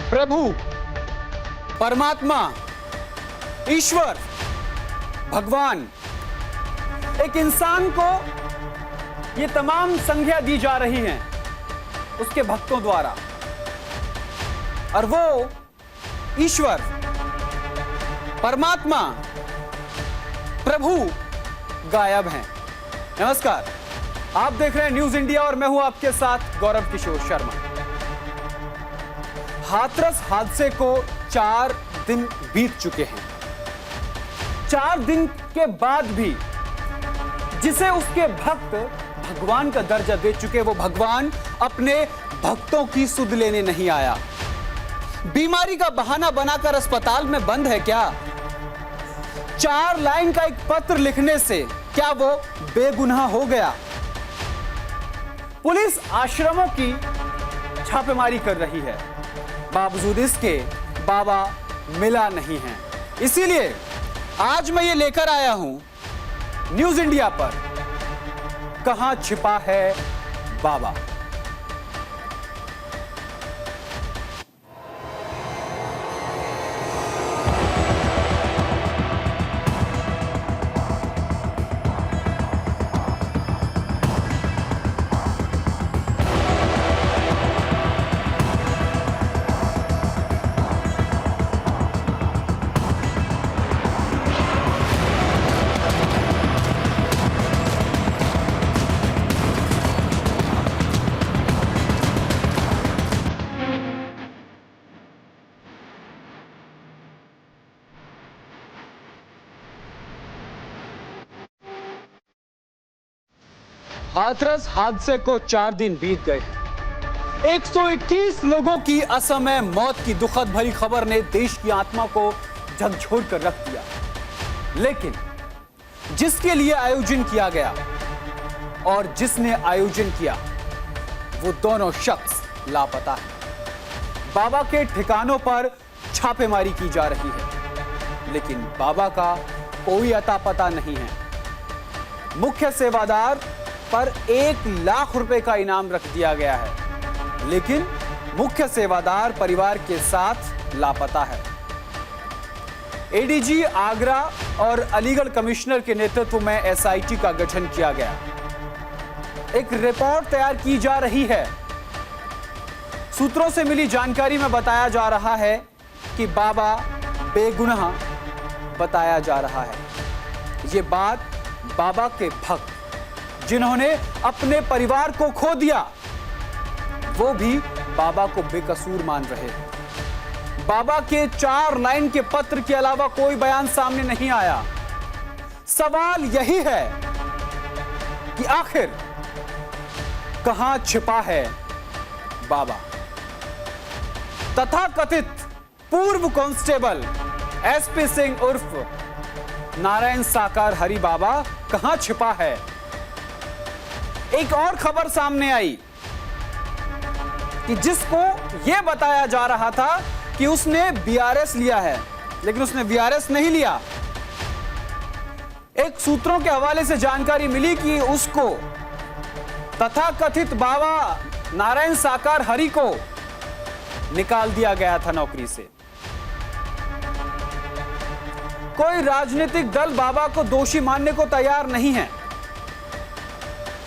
प्रभु, परमात्मा, ईश्वर, भगवान, एक इंसान को ये तमाम संज्ञा दी जा रही हैं उसके भक्तों द्वारा, और वो ईश्वर, परमात्मा, प्रभु गायब हैं। नमस्कार, आप देख रहे हैं न्यूज इंडिया और मैं हूं आपके साथ गौरव किशोर शर्मा। हाथरस हादसे को 4 दिन बीत चुके हैं। 4 दिन के बाद भी जिसे उसके भक्त भगवान का दर्जा दे चुके, वो भगवान अपने भक्तों की सुध लेने नहीं आया। बीमारी का बहाना बनाकर अस्पताल में बंद है क्या? 4 लाइन का एक पत्र लिखने से क्या वो बेगुनाह हो गया? पुलिस आश्रमों की छापेमारी कर रही है, बावजूद इसके बाबा मिला नहीं है। इसीलिए आज मैं ये लेकर आया हूं न्यूज इंडिया पर, कहां छिपा है बाबा। हाथरस हादसे को 4 दिन बीत गए हैं। 121 लोगों की असमय मौत की दुखद भरी खबर ने देश की आत्मा को झकझोर कर रख दिया। लेकिन जिसके लिए आयोजन किया गया और जिसने आयोजन किया, वो दोनों शख्स लापता हैं। बाबा के ठिकानों पर छापेमारी की जा रही है, लेकिन बाबा का कोई अता पता नहीं है। मुख्य सेवादार पर 1 लाख रुपए का इनाम रख दिया गया है, लेकिन मुख्य सेवादार परिवार के साथ लापता है। एडीजी आगरा और अलीगढ़ कमिश्नर के नेतृत्व में एसआईटी का गठन किया गया। एक रिपोर्ट तैयार की जा रही है। सूत्रों से मिली जानकारी में बताया जा रहा है कि बाबा बेगुनाह बताया जा रहा है। ये बात बाबा के भक्त जिन्होंने अपने परिवार को खो दिया, वो भी बाबा को बेकसूर मान रहे हैं। बाबा के 4 लाइन के पत्र के अलावा कोई बयान सामने नहीं आया। सवाल यही है कि आखिर कहां छिपा है बाबा? तथाकथित पूर्व कांस्टेबल एसपी सिंह उर्फ नारायण साकार हरि बाबा कहां छिपा है? एक और खबर सामने आई कि जिसको यह बताया जा रहा था कि उसने बीआरएस लिया है, लेकिन उसने बीआरएस नहीं लिया। एक सूत्रों के हवाले से जानकारी मिली कि उसको तथाकथित बाबा नारायण साकार हरि को निकाल दिया गया था नौकरी से। कोई राजनीतिक दल बाबा को दोषी मानने को तैयार नहीं है।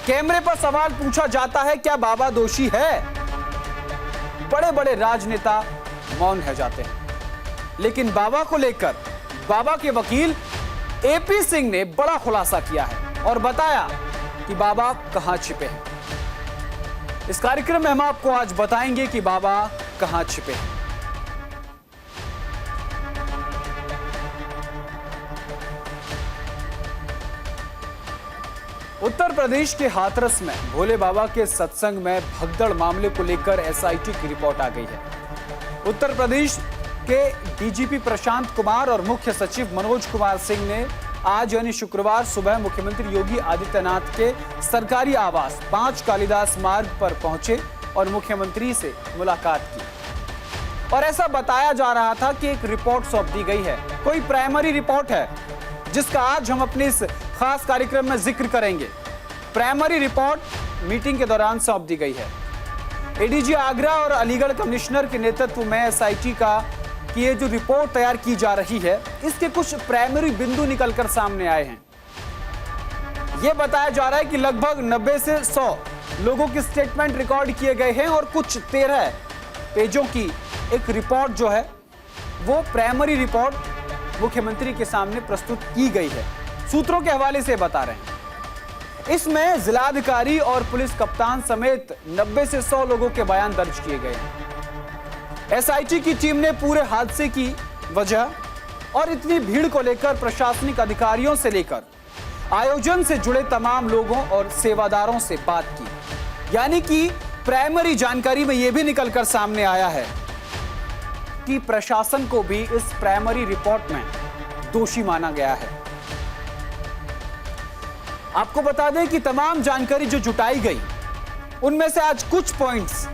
कैमरे पर सवाल पूछा जाता है, क्या बाबा दोषी है? बड़े बड़े राजनेता मौन रह जाते हैं। लेकिन बाबा को लेकर बाबा के वकील एपी सिंह ने बड़ा खुलासा किया है और बताया कि बाबा कहां छिपे हैं। इस कार्यक्रम में हम आपको आज बताएंगे कि बाबा कहां छिपे हैं। उत्तर प्रदेश के हाथरस में भोले बाबा के सत्संग में भगदड़ मामले को लेकर एसआईटी की रिपोर्ट आ गई है। उत्तर प्रदेश के डीजीपी प्रशांत कुमार और मुख्य सचिव मनोज कुमार सिंह ने आज यानी शुक्रवार सुबह मुख्यमंत्री योगी आदित्यनाथ के सरकारी आवास 5 कालिदास मार्ग पर पहुंचे और मुख्यमंत्री से मुलाकात की। और ऐसा बताया जा रहा था कि एक रिपोर्ट सौंप दी गई है, कोई प्राइमरी रिपोर्ट है, जिसका आज हम अपने इस खास कार्यक्रम में जिक्र करेंगे। प्राइमरी रिपोर्ट मीटिंग के दौरान सौंप दी गई है। एडीजी आगरा और अलीगढ़ कमिश्नर के नेतृत्व में एसआईटी की ये जो रिपोर्ट तैयार की जा रही है, इसके कुछ प्राइमरी बिंदु निकलकर सामने आए हैं। यह बताया जा रहा है कि लगभग 90 से 100 लोगों के स्टेटमेंट रिकॉर्ड किए गए हैं और कुछ 13 पेजों की एक रिपोर्ट जो है वो प्राइमरी रिपोर्ट मुख्यमंत्री के सामने प्रस्तुत की गई है। सूत्रों के हवाले से बता रहे हैं, इसमें जिलाधिकारी और पुलिस कप्तान समेत 90 से 100 लोगों के बयान दर्ज किए गए हैं। एसआईटी की टीम ने पूरे हादसे की वजह और इतनी भीड़ को लेकर प्रशासनिक अधिकारियों से लेकर आयोजन से जुड़े तमाम लोगों और सेवादारों से बात की। यानी कि प्राइमरी जानकारी में यह भी निकलकर सामने आया है कि प्रशासन को भी इस प्राइमरी रिपोर्ट में दोषी माना गया है। आपको बता दें कि तमाम जानकारी जो जुटाई गई उनमें से आज कुछ पॉइंट्स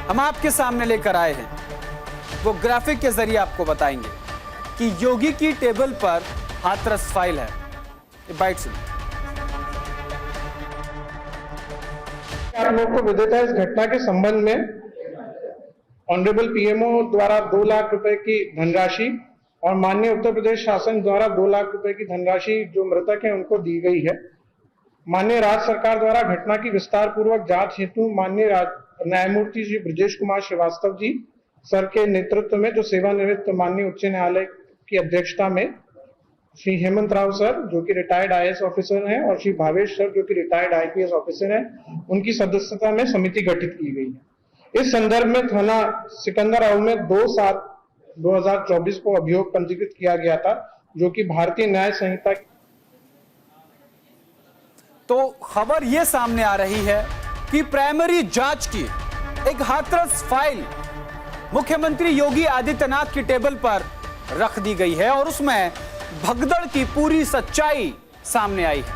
हम आपके सामने लेकर आए हैं, वो ग्राफिक के जरिए आपको बताएंगे कि योगी की टेबल पर हाथरस फाइल है। बाइट से आप लोग को विदित है, इस घटना के संबंध में ऑनरेबल पीएमओ द्वारा 2 लाख रुपए की धनराशि और माननीय उत्तर प्रदेश शासन द्वारा 2 लाख रुपए की धनराशि जो मृतक है उनको दी गई है। माननीय राज्य सरकार द्वारा घटना की विस्तार पूर्वक जांच हेतु माननीय न्यायमूर्ति श्री ब्रजेश कुमार श्रीवास्तव जी सर के नेतृत्व में जो सेवानिवृत्त माननीय उच्च न्यायालय की अध्यक्षता में श्री हेमंत राव सर जो कि रिटायर्ड आईएएस ऑफिसर हैं और श्री भावेश सर जो कि रिटायर्ड आईपीएस ऑफिसर हैं, उनकी सदस्यता में समिति गठित की गई है। इस संदर्भ में थाना सिकंदर हाउस में 2/7/2024 को अभियोग पंजीकृत किया गया था, जो कि भारतीय न्याय संहिता। तो खबर यह सामने आ रही है कि प्राइमरी जांच की एक हाथरस फाइल मुख्यमंत्री योगी आदित्यनाथ की टेबल पर रख दी गई है और उसमें भगदड़ की पूरी सच्चाई सामने आई है।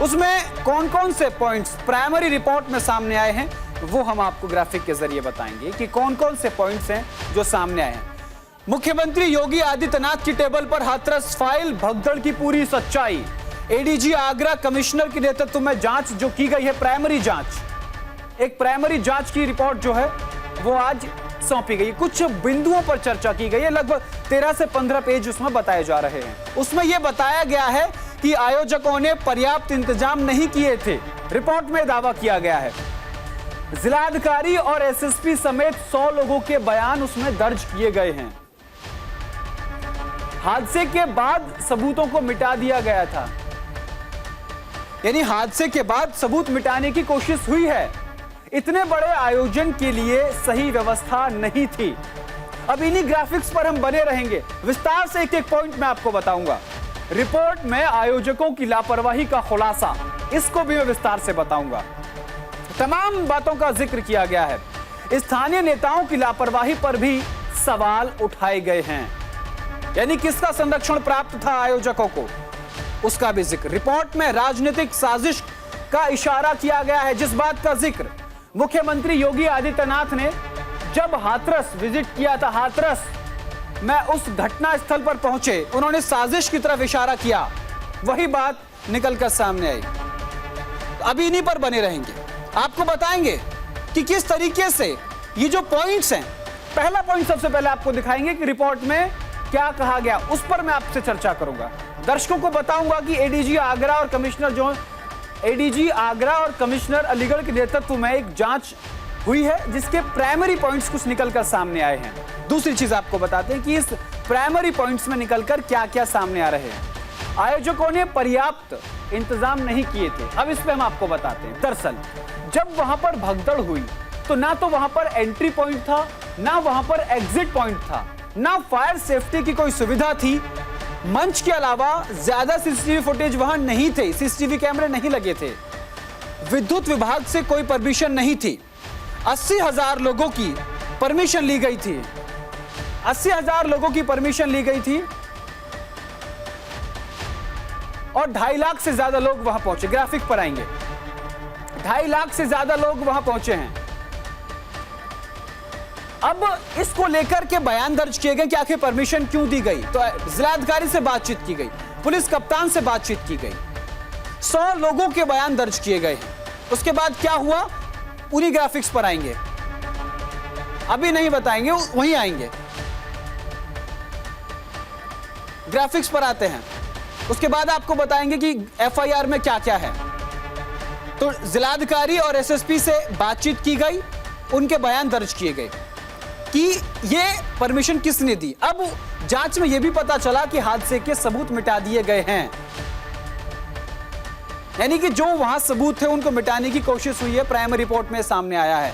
उसमें कौन कौन से पॉइंट्स प्राइमरी रिपोर्ट में सामने आए हैं वो हम आपको ग्राफिक के जरिए बताएंगे कि कौन कौन से पॉइंट्स हैं जो सामने आए हैं। मुख्यमंत्री योगी आदित्यनाथ की टेबल पर हाथरस फाइल, भगदड़ की पूरी सच्चाई। एडीजी आगरा कमिश्नर के नेतृत्व में जांच जो की गई है, प्राइमरी जांच, एक प्राइमरी जांच की रिपोर्ट जो है वो आज सौंपी गई। कुछ बिंदुओं पर चर्चा की गई है, लगभग 13 से 15 पेज उसमें बताए जा रहे हैं। उसमें यह बताया गया है कि आयोजकों ने पर्याप्त इंतजाम नहीं किए थे, रिपोर्ट में दावा किया गया है। जिलाधिकारी और एसएसपी समेत 100 लोगों के बयान उसमें दर्ज किए गए हैं। हादसे के बाद सबूतों को मिटा दिया गया था, यानी हादसे के बाद सबूत मिटाने की कोशिश हुई है। इतने बड़े आयोजन के लिए सही व्यवस्था नहीं थी। अब इन्हीं ग्राफिक्स पर हम बने रहेंगे, विस्तार से एक एक पॉइंट मैं आपको बताऊंगा। रिपोर्ट में आयोजकों की लापरवाही का खुलासा, इसको भी मैं विस्तार से बताऊंगा। तमाम बातों का जिक्र किया गया है। स्थानीय नेताओं की लापरवाही पर भी सवाल उठाए गए हैं, यानी किसका संरक्षण प्राप्त था आयोजकों को, उसका भी जिक्र। रिपोर्ट में राजनीतिक साजिश का इशारा किया गया है, जिस बात का जिक्र मुख्यमंत्री योगी आदित्यनाथ ने जब हाथरस विजिट किया था, हाथरस में उस घटना स्थल पर पहुंचे, उन्होंने साजिश की तरफ इशारा किया, वही बात निकलकर सामने आई। अभी इन्हीं पर बने रहेंगे, आपको बताएंगे कि किस तरीके से ये जो पॉइंट्स हैं, पहला पॉइंट सबसे पहले आपको दिखाएंगे कि रिपोर्ट में क्या कहा गया, उस पर मैं आपसे चर्चा करूंगा। दर्शकों को बताऊंगा कि एडीजी आगरा और कमिश्नर अलीगढ़ के नेतृत्व में एक जांच हुई है, जिसके प्राइमरी पॉइंट्स कुछ निकलकर सामने आए हैं। दूसरी चीज आपको बताते हैं कि इस प्राइमरी पॉइंट्स में निकलकर क्या क्या सामने आ रहे हैं। आयोजकों ने पर्याप्त इंतजाम नहीं किए थे, अब इस पे हम आपको बताते हैं। दरअसल जब वहां पर भगदड़ हुई तो ना तो वहां पर एंट्री पॉइंट था, ना वहां पर एग्जिट पॉइंट था, ना फायर सेफ्टी की कोई सुविधा थी। मंच के अलावा ज्यादा सीसीटीवी फुटेज वहां नहीं थे, सीसीटीवी कैमरे नहीं लगे थे। विद्युत विभाग से कोई परमिशन नहीं थी। 80,000 लोगों की परमिशन ली गई थी, 80,000 लोगों की परमिशन ली गई थी और 2.5 लाख से ज्यादा लोग वहां पहुंचे। ग्राफिक पर आएंगे, 2.5 लाख से ज्यादा लोग वहां पहुंचे हैं। अब इसको लेकर के बयान दर्ज किए गए कि आखिर परमिशन क्यों दी गई। तो जिलाधिकारी से बातचीत की गई, पुलिस कप्तान से बातचीत की गई, 100 लोगों के बयान दर्ज किए गए हैं। उसके बाद क्या हुआ, पूरी ग्राफिक्स पर आएंगे। अभी नहीं बताएंगे, वहीं आएंगे। ग्राफिक्स पर आते हैं, उसके बाद आपको बताएंगे कि एफआईआर में क्या क्या है। तो जिलाधिकारी और एसएसपी से बातचीत की गई, उनके बयान दर्ज किए गए कि ये परमिशन किसने दी। अब जांच में यह भी पता चला कि हादसे के सबूत मिटा दिए गए हैं, यानी कि जो वहां सबूत थे उनको मिटाने की कोशिश हुई है। प्राइमरी रिपोर्ट में सामने आया है।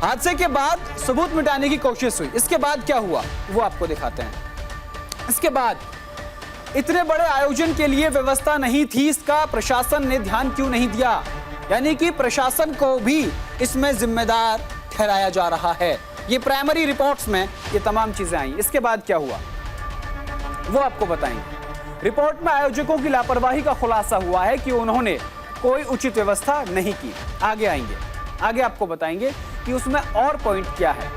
हादसे के बाद सबूत मिटाने की कोशिश हुई। इसके बाद क्या हुआ वो आपको दिखाते हैं। इसके बाद इतने बड़े आयोजन के लिए व्यवस्था नहीं थी, इसका प्रशासन ने ध्यान क्यों नहीं दिया, यानी कि प्रशासन को भी इसमें जिम्मेदार ठहराया जा रहा है। ये प्राइमरी रिपोर्ट्स में ये तमाम चीजें आई। इसके बाद क्या हुआ वो आपको बताएंगे। रिपोर्ट में आयोजकों की लापरवाही का खुलासा हुआ है कि उन्होंने कोई उचित व्यवस्था नहीं की। आगे आएंगे, आगे आपको बताएंगे कि उसमें और पॉइंट क्या है।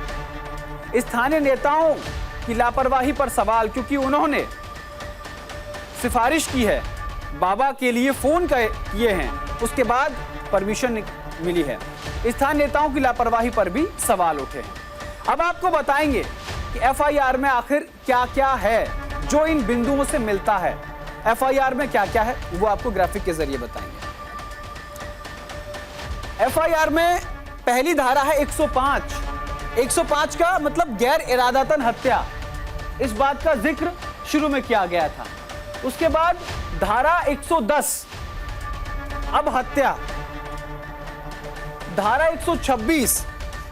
स्थानीय नेताओं की लापरवाही पर सवाल, क्योंकि उन्होंने सिफारिश की है, बाबा के लिए फोन किए हैं, उसके बाद परमिशन मिली है। स्थानीय नेताओं की लापरवाही पर भी सवाल उठे हैं। अब आपको बताएंगे कि एफआईआर में आखिर क्या क्या है जो इन बिंदुओं से मिलता है। एफआईआर में क्या क्या है वो आपको ग्राफिक के जरिए बताएंगे। एफआईआर में पहली धारा है 105। 105 का मतलब गैर इरादतन हत्या, इस बात का जिक्र शुरू में किया गया था। उसके बाद धारा 110, अब हत्या। धारा 126,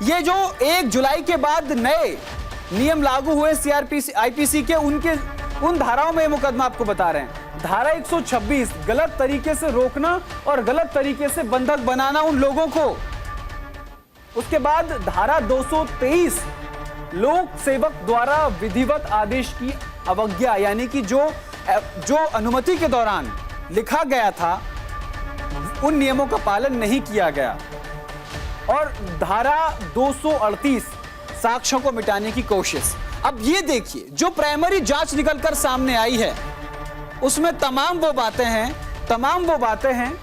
ये जो 1 जुलाई के बाद नए नियम लागू हुए सीआरपीसी आईपीसी के, उन धाराओं में मुकदमा आपको बता रहे हैं। धारा 126 गलत तरीके से रोकना और गलत तरीके से बंधक बनाना उन लोगों को। उसके बाद धारा 223 लोक सेवक द्वारा विधिवत आदेश की अवज्ञा, यानी कि जो अनुमति के दौरान लिखा गया था उन नियमों का पालन नहीं किया गया। और धारा 238 साक्ष्यों को मिटाने की कोशिश। अब ये देखिए जो प्राइमरी जांच निकलकर सामने आई है उसमें तमाम वो बातें हैं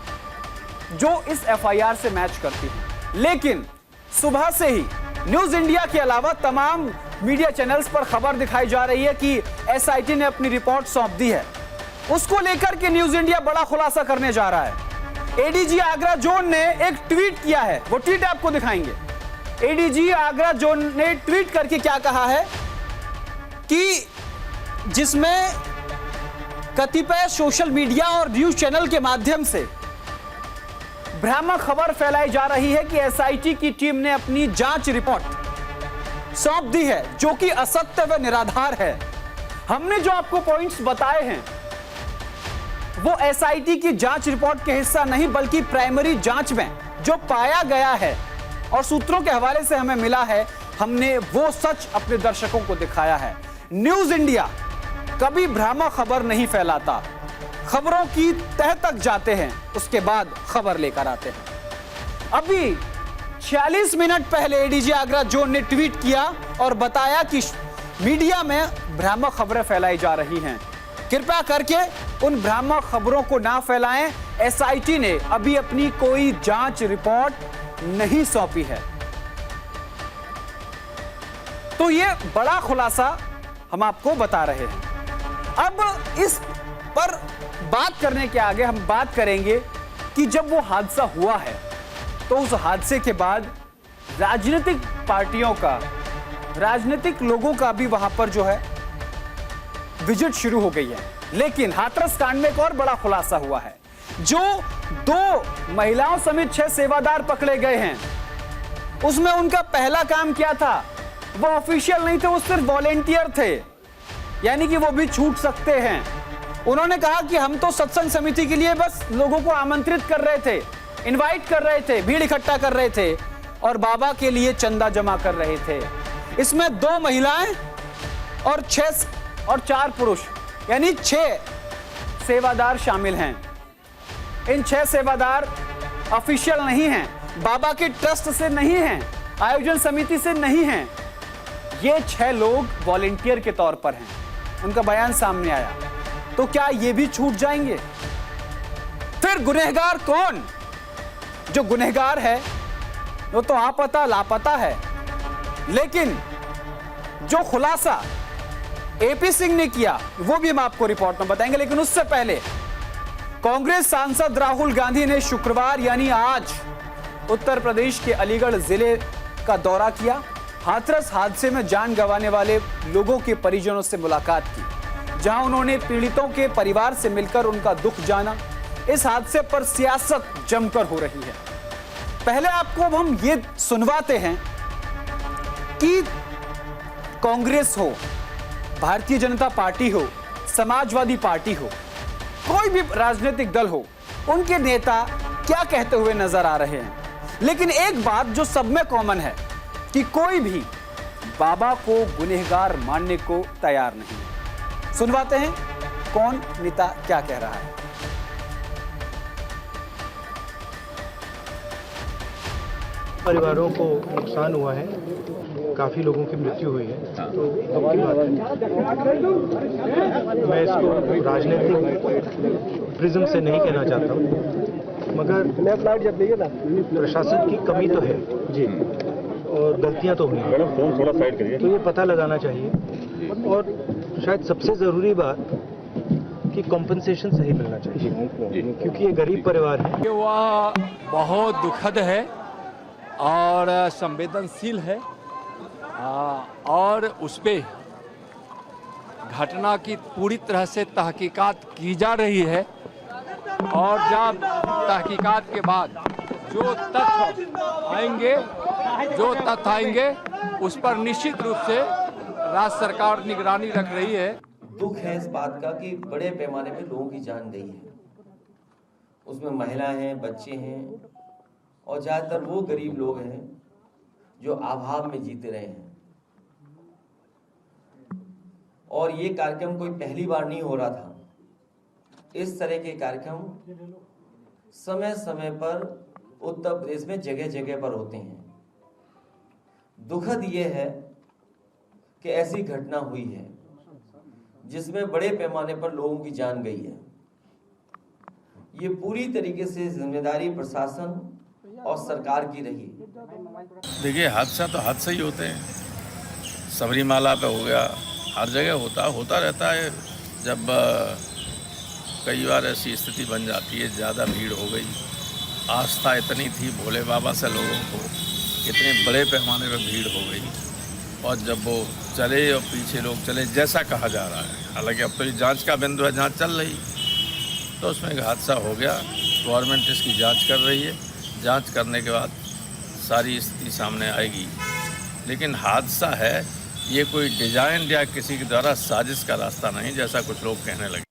जो इस एफआईआर से मैच करती हैं। लेकिन सुबह से ही न्यूज इंडिया के अलावा तमाम मीडिया चैनल्स पर खबर दिखाई जा रही है कि एसआईटी ने अपनी रिपोर्ट सौंप दी है। उसको लेकर के न्यूज इंडिया बड़ा खुलासा करने जा रहा है। एडीजी आगरा जोन ने एक ट्वीट किया है, वो ट्वीट आपको दिखाएंगे। एडीजी आगरा जोन ने ट्वीट करके क्या कहा है कि जिसमें कतिपय सोशल मीडिया और न्यूज चैनल के माध्यम से भ्रामक खबर फैलाई जा रही है कि एसआईटी की टीम ने अपनी जांच रिपोर्ट सौंप दी है, जो कि असत्य व निराधार है। हमने जो आपको पॉइंट्स बताए हैं वो एसआईटी की जांच रिपोर्ट के हिस्सा नहीं, बल्कि प्राइमरी जांच में जो पाया गया है और सूत्रों के हवाले से हमें मिला है, हमने वो सच अपने दर्शकों को दिखाया है। न्यूज इंडिया कभी भ्रामक खबर नहीं फैलाता, खबरों की तह तक जाते हैं, उसके बाद खबर लेकर आते हैं। अभी 46 मिनट पहले एडीजी आगरा जोन ने ट्वीट किया और बताया कि मीडिया में भ्रामक खबरें फैलाई जा रही हैं। कृपया करके उन भ्रामक खबरों को ना फैलाएं। एसआईटी ने अभी अपनी कोई जांच रिपोर्ट नहीं सौंपी है। तो ये बड़ा खुलासा हम आपको बता रहे हैं। अब इस पर बात करने के आगे हम बात करेंगे कि जब वो हादसा हुआ है तो उस हादसे के बाद राजनीतिक पार्टियों का, राजनीतिक लोगों का भी वहां पर जो है विजिट शुरू हो गई है। लेकिन हाथरस कांड में एक और बड़ा खुलासा हुआ है। जो 2 महिलाओं समेत 6 सेवादार पकड़े गए हैं, उसमें उनका पहला काम क्या था, वो ऑफिशियल नहीं थे, वो सिर्फ वॉलेंटियर थे, यानी कि वो भी छूट सकते हैं। उन्होंने कहा कि हम तो सत्संग समिति के लिए बस लोगों को आमंत्रित कर रहे थे, इनवाइट कर रहे थे, भीड़ इकट्ठा कर रहे थे और बाबा के लिए चंदा जमा कर रहे थे। इसमें 2 महिलाएं और 4 पुरुष, यानी 6 सेवादार शामिल हैं। इन 6 सेवादार ऑफिशियल नहीं हैं, बाबा के ट्रस्ट से नहीं हैं, आयोजन समिति से नहीं हैं। ये 6 लोग वॉलेंटियर के तौर पर हैं। उनका बयान सामने आया। तो क्या ये भी छूट जाएंगे? फिर गुनहगार कौन? जो गुनहगार है वो तो लापता है। लेकिन जो खुलासा एपी सिंह ने किया वो भी हम आपको रिपोर्ट में बताएंगे। लेकिन उससे पहले कांग्रेस सांसद राहुल गांधी ने शुक्रवार यानी आज उत्तर प्रदेश के अलीगढ़ जिले का दौरा किया। हाथरस हादसे में जान गंवाने वाले लोगों के परिजनों से मुलाकात की, जहां उन्होंने पीड़ितों के परिवार से मिलकर उनका दुख जाना। इस हादसे पर सियासत जमकर हो रही है। पहले आपको अब हम ये सुनवाते हैं कि कांग्रेस हो, भारतीय जनता पार्टी हो, समाजवादी पार्टी हो, कोई भी राजनीतिक दल हो, उनके नेता क्या कहते हुए नजर आ रहे हैं। लेकिन एक बात जो सब में कॉमन है कि कोई भी बाबा को गुनहगार मानने को तैयार नहीं। सुनवाते हैं कौन नेता क्या कह रहा है। परिवारों को नुकसान हुआ है, काफ़ी लोगों की मृत्यु हुई है, तो दुख की बात है। मैं इसको राजनीतिक प्रिज्म से नहीं कहना चाहता हूँ, मगर प्रशासन की कमी तो है जी, और गलतियाँ तो हुई हैं, तो ये पता लगाना चाहिए। और शायद सबसे ज़रूरी बात कि कॉम्पनसेशन सही मिलना चाहिए, क्योंकि ये गरीब परिवार है। वह बहुत दुखद है और संवेदनशील है, और उस पे घटना की पूरी तरह से तहकीकात की जा रही है। और जब तहकीकात के बाद जो तथ्य आएंगे उस पर निश्चित रूप से राज्य सरकार निगरानी रख रही है। दुख है इस बात का कि बड़े पैमाने पे लोगों की जान गई है, उसमें महिलाएं हैं, बच्चे हैं, और ज़्यादातर वो गरीब लोग हैं जो अभाव में जीते रहे हैं। और ये कार्यक्रम कोई पहली बार नहीं हो रहा था। इस तरह के कार्यक्रम समय समय पर उत्तर प्रदेश में जगह जगह पर होते हैं। दुखद ये है कि ऐसी घटना हुई है जिसमें बड़े पैमाने पर लोगों की जान गई है। ये पूरी तरीके से जिम्मेदारी प्रशासन और सरकार की रही। देखिए, हादसा तो हादसा ही होते हैं। सबरीमाला पे हो गया, हर जगह होता रहता है। जब कई बार ऐसी स्थिति बन जाती है, ज़्यादा भीड़ हो गई, आस्था इतनी थी भोले बाबा से लोगों को, इतने बड़े पैमाने पर भीड़ हो गई, और जब वो चले और पीछे लोग चले जैसा कहा जा रहा है, हालांकि अब तो ये जांच का बिंदु है, जांच चल रही, तो उसमें एक हादसा हो गया। गवर्नमेंट इसकी जांच कर रही है, जांच करने के बाद सारी स्थिति सामने आएगी। लेकिन हादसा है, ये कोई डिजाइन या किसी के द्वारा साजिश का रास्ता नहीं, जैसा कुछ लोग कहने लगे।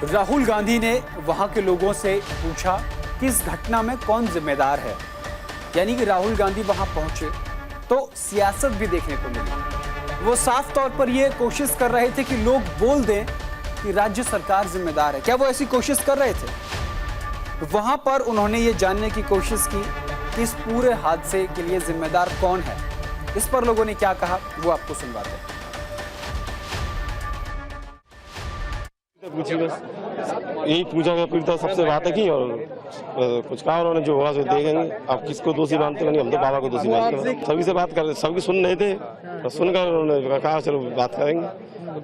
राहुल गांधी ने वहां के लोगों से पूछा कि इस घटना में कौन जिम्मेदार है। यानी कि राहुल गांधी वहां पहुंचे तो सियासत भी देखने को मिली। वो साफ तौर पर यह कोशिश कर रहे थे कि लोग बोल दें कि राज्य सरकार जिम्मेदार है। क्या वो ऐसी कोशिश कर रहे थे? वहां पर उन्होंने ये जानने की कोशिश की कि इस पूरे हादसे के लिए जिम्मेदार कौन है। इस पर लोगों ने क्या कहा वो आपको सुनवाते हैं। पूछी बस यही पूछा गया, पीड़िता सबसे बातें की और कुछ कहा उन्होंने, जो होगा सो देखेंगे। आप किसको दोषी मानते हो? नहीं, हम तो बाबा को दोषी मानते हैं। सभी से बात कर, सबकी सुन रहे थे, तो सुनकर उन्होंने कहा चलो बात करेंगे,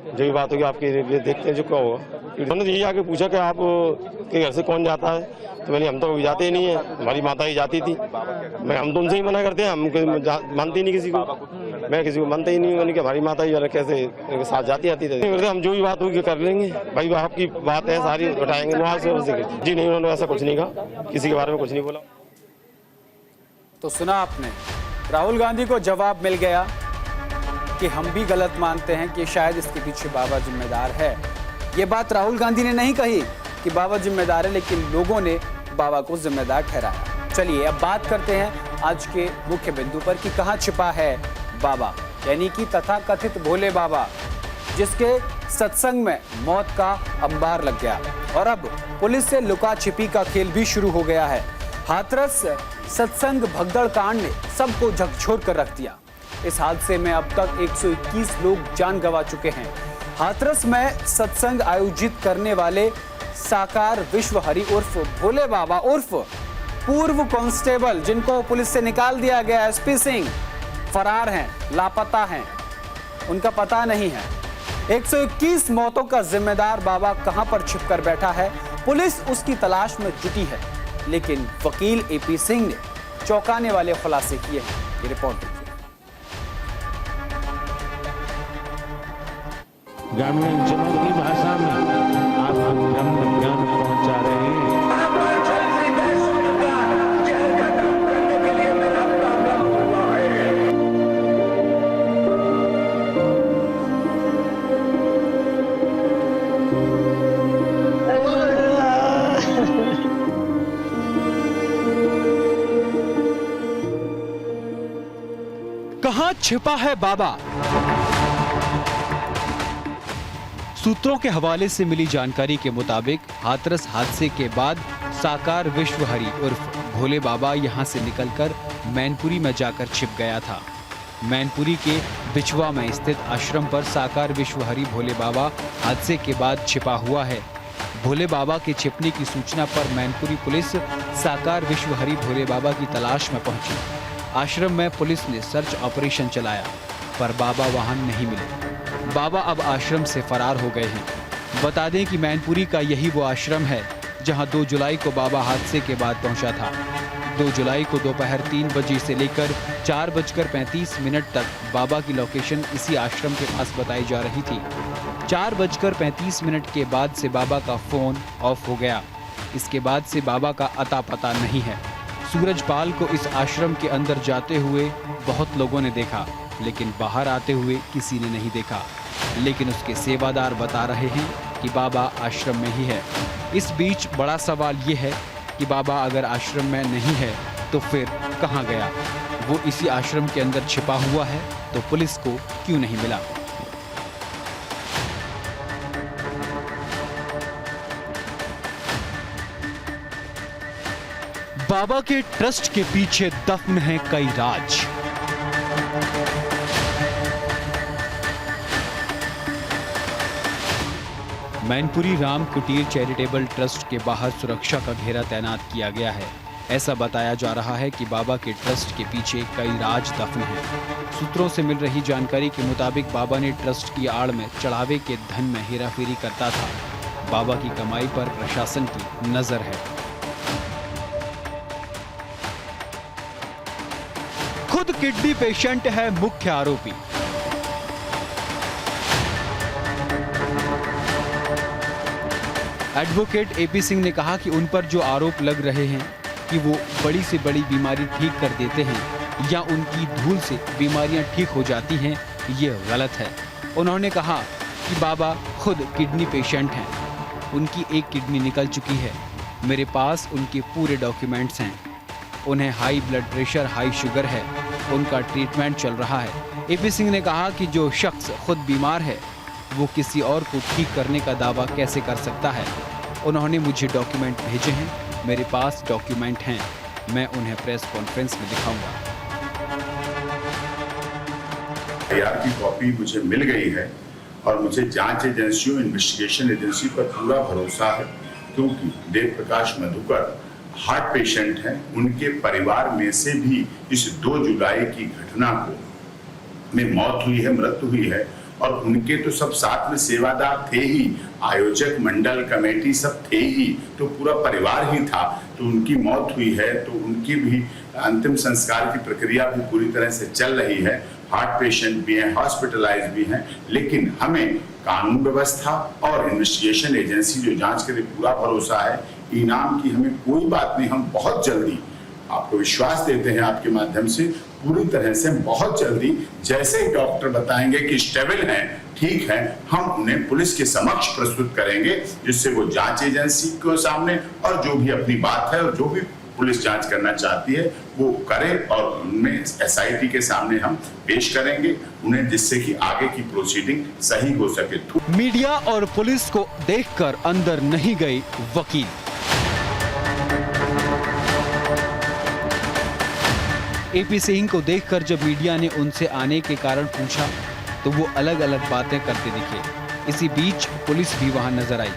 जो भी बात होगी आपके लिए देखते हैं जो क्या होगा। उन्होंने यही आके पूछा कि आप के घर से कौन जाता है, तो मैंने हम तो कभी जाते ही नहीं है, हमारी माता ही जाती थी। हम तो उनसे ही मना करते हैं, हम मानते ही नहीं किसी को, मैं किसी को मानता ही नहीं। मैंने कि हमारी माता ही कैसे साथ जाती आती थी। हम जो भी बात होगी कर लेंगे, भाई आपकी बात है सारी उठाएंगे वहाँ से। जी नहीं, उन्होंने ऐसा कुछ नहीं कहा, किसी के बारे में कुछ नहीं बोला। तो सुना आपने, राहुल गांधी को जवाब मिल गया कि हम भी गलत मानते हैं कि शायद इसके पीछे बाबा जिम्मेदार है। ये बात राहुल गांधी ने नहीं कही कि बाबा जिम्मेदार है, लेकिन लोगों ने बाबा को जिम्मेदार ठहराया। चलिए अब बात करते हैं आज के मुख्य बिंदु पर कि कहां छिपा है बाबा, यानी कि तथाकथित भोले बाबा, जिसके सत्संग में मौत का अंबार लग गया। और अब पुलिस से लुका छिपी का खेल भी शुरू हो गया है। हाथरस सत्संग भगदड़ कांड ने सबको झकझोर कर रख दिया। इस हादसे में अब तक 121 लोग जान गंवा चुके हैं। हाथरस में सत्संग आयोजित करने वाले साकार विश्व हरि उर्फ भोले बाबा उर्फ पूर्व कांस्टेबल जिनको पुलिस से निकाल दिया गया, एसपी सिंह, फरार हैं, लापता हैं, उनका पता नहीं है। 121 मौतों का जिम्मेदार बाबा कहां पर छिपकर बैठा है, पुलिस उसकी तलाश में जुटी है। लेकिन वकील एपी सिंह ने चौंकाने वाले खुलासे किए हैं। ये रिपोर्ट देखिए। ग्रामीण जनों की भाषा में आप ब्रह्म ज्ञान पहुंचा रहे हैं। कहां छिपा है बाबा? सूत्रों के हवाले से मिली जानकारी के मुताबिक हाथरस हादसे के बाद साकार विश्वहरि उर्फ भोले बाबा यहां से निकलकर मैनपुरी में जाकर छिप गया था। मैनपुरी के बिछवा में स्थित आश्रम पर साकार विश्वहरि भोले बाबा हादसे के बाद छिपा हुआ है। भोले बाबा के छिपने की सूचना पर मैनपुरी पुलिस साकार विश्वहरि भोले बाबा की तलाश में पहुंची। आश्रम में पुलिस ने सर्च ऑपरेशन चलाया, पर बाबा वहां नहीं मिले। बाबा अब आश्रम से फरार हो गए हैं। बता दें कि मैनपुरी का यही वो आश्रम है जहां 2 जुलाई को बाबा हादसे के बाद पहुंचा था। 2 जुलाई को दोपहर 3 बजे से लेकर 4:35 तक बाबा की लोकेशन इसी आश्रम के पास बताई जा रही थी। 4:35 के बाद से बाबा का फोन ऑफ हो गया। इसके बाद से बाबा का अता पता नहीं है। सूरजपाल को इस आश्रम के अंदर जाते हुए बहुत लोगों ने देखा, लेकिन बाहर आते हुए किसी ने नहीं देखा। लेकिन उसके सेवादार बता रहे हैं कि बाबा आश्रम में ही है। इस बीच बड़ा सवाल ये है कि बाबा अगर आश्रम में नहीं है तो फिर कहाँ गया? वो इसी आश्रम के अंदर छिपा हुआ है तो पुलिस को क्यों नहीं मिला? बाबा के ट्रस्ट के पीछे दफन है कई राज। मैनपुरी राम कुटीर चैरिटेबल ट्रस्ट के बाहर सुरक्षा का घेरा तैनात किया गया है। ऐसा बताया जा रहा है कि बाबा के ट्रस्ट के पीछे कई राज दफन हैं। सूत्रों से मिल रही जानकारी के मुताबिक बाबा ने ट्रस्ट की आड़ में चढ़ावे के धन में हेराफेरी करता था। बाबा की कमाई पर प्रशासन की नजर है। खुद किडनी पेशेंट है मुख्य आरोपी। एडवोकेट एपी सिंह ने कहा कि उन पर जो आरोप लग रहे हैं कि वो बड़ी से बड़ी बीमारी ठीक कर देते हैं या उनकी धूल से बीमारियां ठीक हो जाती हैं, ये गलत है। उन्होंने कहा कि बाबा खुद किडनी पेशेंट हैं। उनकी एक किडनी निकल चुकी है। मेरे पास उनके पूरे डॉक्यूमेंट्स हैं। उन्हें high blood pressure, high sugar है। उनका ट्रीटमेंट चल रहा है। एपी सिंह ने कहा कि जो शख्स खुद बीमार है वो किसी और को ठीक करने का दावा कैसे कर सकता है। उन्होंने मुझे डॉक्यूमेंट भेजे हैं। मेरे पास डॉक्यूमेंट हैं। मैं उन्हें प्रेस कॉन्फ्रेंस में दिखाऊंगा। एफआईआर की कॉपी मुझे मिल गई है और मुझे जांच एजेंसियों, इन्वेस्टिगेशन एजेंसी पर पूरा भरोसा है, क्योंकि देव प्रकाश मधुकर हार्ट पेशेंट हैं। उनके परिवार में से भी इस 2 जुलाई की घटना को में मौत हुई है, मृत्यु हुई है, और उनके तो सब साथ में सेवादार थे ही, आयोजक मंडल कमेटी सब थे ही, तो पूरा परिवार ही था। तो उनकी मौत हुई है तो उनकी भी अंतिम संस्कार की प्रक्रिया भी पूरी तरह से चल रही है। हार्ट पेशेंट भी हैं, हॉस्पिटलाइज भी हैं, लेकिन हमें कानून व्यवस्था और इन्वेस्टिगेशन एजेंसी जो जांच करे पूरा भरोसा है। इनाम की हमें कोई बात नहीं। हम बहुत जल्दी आपको विश्वास देते हैं आपके माध्यम से, पूरी तरह से बहुत जल्दी जैसे ही डॉक्टर बताएंगे कि स्टेबल हैं, ठीक है, हम उन्हें पुलिस के समक्ष प्रस्तुत करेंगे, जिससे वो जांच एजेंसी के सामने और जो भी अपनी बात है और जो भी पुलिस जांच करना चाहती है वो करे, और उनमें एसआईटी के सामने हम पेश करेंगे उन्हें, जिससे कि आगे की प्रोसीडिंग सही हो सके। मीडिया और पुलिस को देखकर अंदर नहीं गए वकील। एपी सिंह को देखकर जब मीडिया ने उनसे आने के कारण पूछा तो वो अलग अलग बातें करते दिखे। इसी बीच पुलिस भी वहां नजर आई,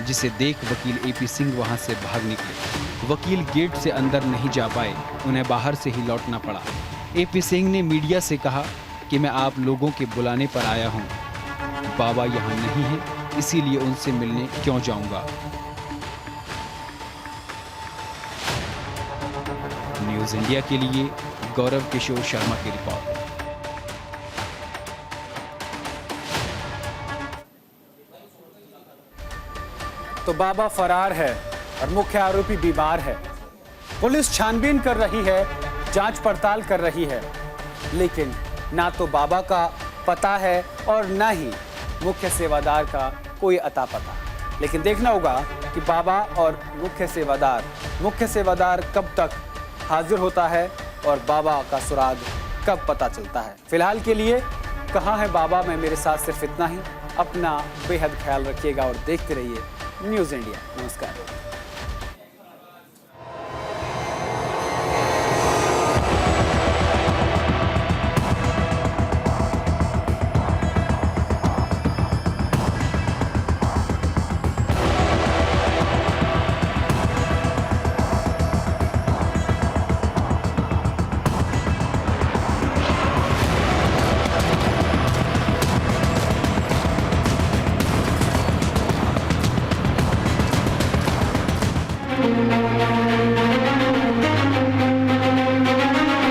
जिसे देख वकील एपी सिंह वहां से भाग निकले। वकील गेट से अंदर नहीं जा पाए, उन्हें बाहर से ही लौटना पड़ा। एपी सिंह ने मीडिया से कहा कि मैं आप लोगों के बुलाने पर आया हूं, बाबा यहां नहीं है, इसीलिए उनसे मिलने क्यों जाऊंगा। न्यूज़ इंडिया के लिए गौरव किशोर शर्मा की रिपोर्ट। तो बाबा फरार है और मुख्य आरोपी बीमार है। पुलिस छानबीन कर रही है, जांच पड़ताल कर रही है, लेकिन ना तो बाबा का पता है और ना ही मुख्य सेवादार का कोई अता पता। लेकिन देखना होगा कि बाबा और मुख्य सेवादार कब तक हाजिर होता है और बाबा का सुराग कब पता चलता है। फिलहाल के लिए कहाँ है बाबा, मैं मेरे साथ सिर्फ इतना ही। अपना बेहद ख्याल रखिएगा और देखते रहिए न्यूज़ इंडिया। नमस्कार।